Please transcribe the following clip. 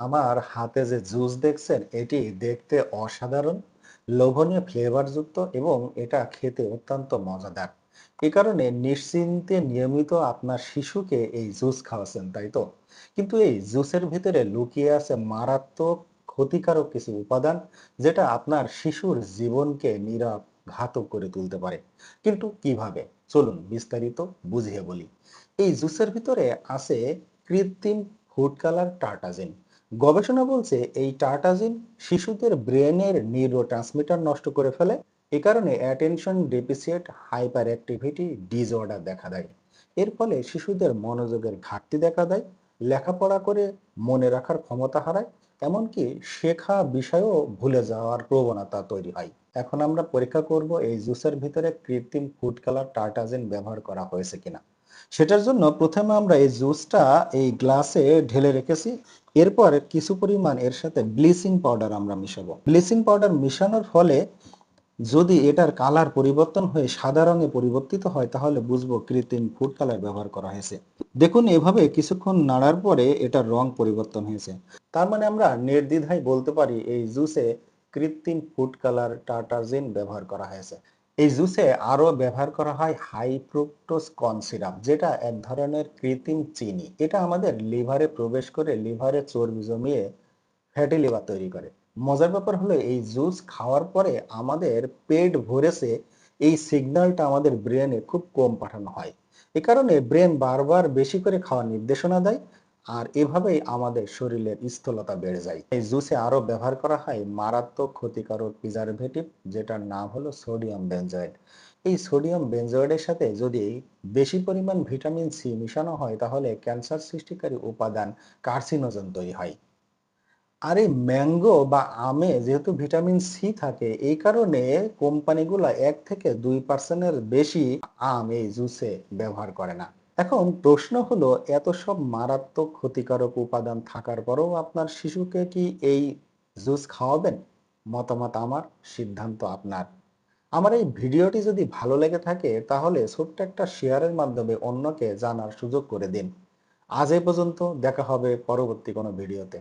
আমার হাতে যে জুস দেখছেন এটি দেখতে অসাধারণ, লোভনীয় ফ্লেভারযুক্ত এবং এটা খেতে অত্যন্ত মজাদার। এ কারণে নিশ্চিন্তে নিয়মিত আপনার শিশুকে এই জুস খাওয়াচ্ছেন, তাই তো? কিন্তু এই জুসের ভিতরে লুকিয়ে আছে মারাত্মক ক্ষতিকারক কিছু উপাদান, যেটা আপনার শিশুর জীবনকে ঘাতক করে তুলতে পারে। কিন্তু কিভাবে? চলুন বিস্তারিত বুঝিয়ে বলি। এই জুসের ভিতরে আছে কৃত্রিম ফুড কালার টার্টাজিন। গবেষণা বলছে এই টার্টাজিন শিশুদের ব্রেনের নিউরো ট্রান্সমিটার নষ্ট করে ফেলে। এ কারণে অ্যাটেনশন ডেফিসিয়েট হাইপার অ্যাক্টিভিটি ডিসঅর্ডার দেখা দেয়। এর ফলে শিশুদের মনোযোগের ঘাটতি দেখা দেয়, লেখাপড়া করে মনে রাখার ক্ষমতা হারায়, এমনকি শেখা বিষয়ও ভুলে যাওয়ার প্রবণতা তৈরি হয়। এখন আমরা পরীক্ষা করব এই জুসের ভিতরে কৃত্রিম ফুড কালার টার্টাজিন ব্যবহার করা হয়েছে কিনা। সেটার জন্য প্রথমে আমরা এই জুসটা এই গ্লাসে ঢেলে রেখেছি। এরপর কিছু পরিমাণ এর সাথে ব্লিচিং পাউডার আমরা মিশাবো। ব্লিচিং পাউডার মিশানোর ফলে যদি এটার কালার পরিবর্তন হয়ে সাদা রঙে পরিবর্তিত হয় তাহলে বুঝবো কৃত্রিম ফুড কালার ব্যবহার করা হয়েছে। দেখুন এভাবে কিছুক্ষণ নাড়ার পরে এটার রং পরিবর্তন হয়েছে। তার মানে আমরা নির্দ্বিধায় বলতে পারি এই জুসে কৃত্রিম ফুড কালার টার্টাজিন ব্যবহার করা হয়েছে। এই জুসে আরো ব্যবহার করা হয় হাই ফ্রুক্টোজ কর্ন সিরাপ, যেটা এক ধরনের কৃত্রিম চিনি। এটা আমাদের লিভারে প্রবেশ করে লিভারে চর্বি জমিয়ে ফ্যাটি লিভার তৈরি করে। মজার ব্যাপার হলো এই জুস খাওয়ার পরে আমাদের পেট ভরেছে এই সিগন্যালটা আমাদের ব্রেনে খুব কম পাঠানো হয়। এ কারণে ব্রেন বারবার বেশি করে খাওয়ার নির্দেশনা দেয়, আর এভাবেই আমাদের শরীরের স্থূলতা বেড়ে যায়। এই জুসে আরো ব্যবহার করা হয় মারাত্মক ক্ষতিকারক প্রিজারভেটিভ, যেটার নাম হলো সোডিয়াম বেনজয়েড। এই সোডিয়াম বেনজয়েডের সাথে যদি বেশি পরিমাণ ভিটামিন সি মিশানো হয় তাহলে ক্যান্সার সৃষ্টিকারী উপাদান কার্সিনোজেন তৈরি হয়। আর এই ম্যাঙ্গো বা আমে যেহেতু ভিটামিন সি থাকে, এই কারণে কোম্পানিগুলো 1 থেকে 2% বেশি আম এই জুসে ব্যবহার করে না। এখন প্রশ্ন হলো, এত সব মারাত্মক ক্ষতিকারক উপাদান থাকার পরেও আপনার শিশুকে কি এই জুস খাওয়াবেন? মতামত আমার, সিদ্ধান্ত আপনার। আমার এই ভিডিওটি যদি ভালো লেগে থাকে তাহলে ছোট্ট একটা শেয়ারের মাধ্যমে অন্যকে জানার সুযোগ করে দিন। আজ এই পর্যন্ত, দেখা হবে পরবর্তী কোনো ভিডিওতে।